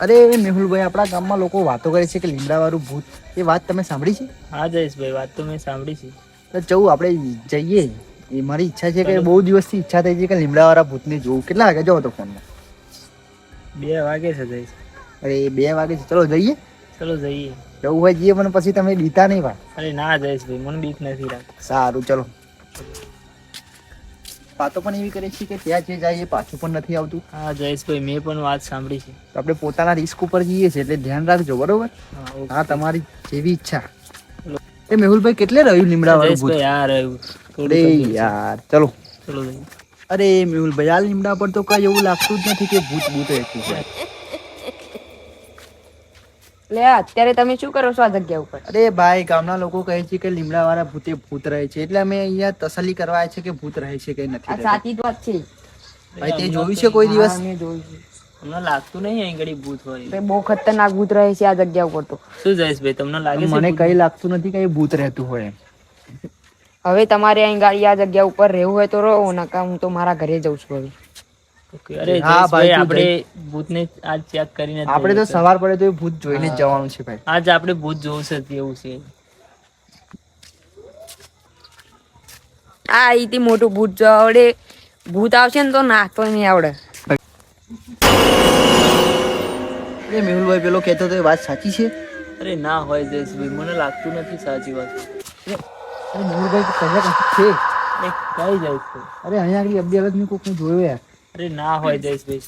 અરે મેહુલભાઈ, આપણા ગામમાં લોકો વાતો કરે છે કે લીમડાવાળું ભૂત, એ વાત તમે સાંભળી છે? હા જયેશભાઈ, વાત તો મેં સાંભળી છે. તો ચૌ આપણે જઈએ. એ મારી ઈચ્છા છે કે ચલો બહુ દિવસથી ઈચ્છા થઈ છે કે લીમડાવાળા ભૂતને જોવું. કેટલા વાગે જાવ તો ફોનમાં? 2 વાગે છે જયેશ. અરે 2 વાગે છે, ચલો જઈએ. ચલો જઈએ. જવું હોય જઈએ, પણ પછી તમે બીતા નહીં ભાઈ. અરે ના જયેશભાઈ, મને બીક નથી લાગતી. સારું ચલો. વાતો પણ એવી કરે છે કે ત્યાં જે જાય એ પાછું પણ નથી આવતું. હા જયેશભાઈ, મેં પણ વાત સાંભળી છે. તો આપણે પોતાના રિસ્ક ઉપર જઈએ છીએ, એટલે ધ્યાન રાખજો, બરોબર? હા, ઓકે. તમારી જેવી ઈચ્છા. એ મેહુલભાઈ, કેટલે રહ્યું લીમડાવાળું ભૂત? જયેશભાઈ આ રહ્યું અરે થોડુંક જ દૂર છે. યાર, ચલો. ચલો જઈએ. અરે મેહુલભાઈ, આ લીમડા પર તો કઈ એવું લાગતું જ નથી કે ભૂત ભૂત રહેતું હોય. લે અત્યારે તમે શું કરો છો આ જગ્યા ઉપર? અરે ભાઈ, ગામના લોકો કહે છે કે લીમડાવાળા ભૂતે ભૂત રહે છે, એટલે અમે અહીંયા તસલ્લી કરવા આવ્યા છે કે ભૂત રહે છે કે નથી આ રહેતું. સાચી જ વાત છે. ભાઈ, તે જોયું છે કોઈ દિવસ? હા, મેં જોયું છે. તમને લાગતું નહીં અહીં ઘડી ભૂત હોય? તે બહુ ખતરનાક ભૂત રહે છે આ જગ્યા ઉપર તો. શું જયેશભાઈ, તમને લાગે છે મને ભૂત? કઈ લાગતું નથી કે ભૂત રહેતું હોય. હવે તમારે અહીં ગાડી આ જગ્યા ઉપર રહેવું હોય તો રહો, નકા હું તો મારા ઘરે જઉં છું હવે. ઓકે. અરે હા ભાઈ, જયેશભાઈ, તું આપણે ભૂતને આજ ચેક કરીને જ આપણે તો જઈએ. સવાર પડે તો એ ભૂત જોઈને જ જવાનું છે ભાઈ. આજ આપણે ભૂત જોવું છે એવું છે. આ અહીંથી મોટું ભૂત જો આવડે, ભૂત આવશે ને તો નાખતો નહીં આવડે. એ મેહુલભાઈ, પેલો કહેતો તો એ વાત સાચી છે? અરે ના હોય જયેશભાઈ, મને લાગતું નથી સાચી વાત. અરે મેહુલભાઈ, કયા કશું છે? અરે કઈ જયેશભાઈ? અરે અહીંયા આગળ અબી અલગ મેં કોકને જોયો યાર. અરે ના હોય જયેશભાઈ.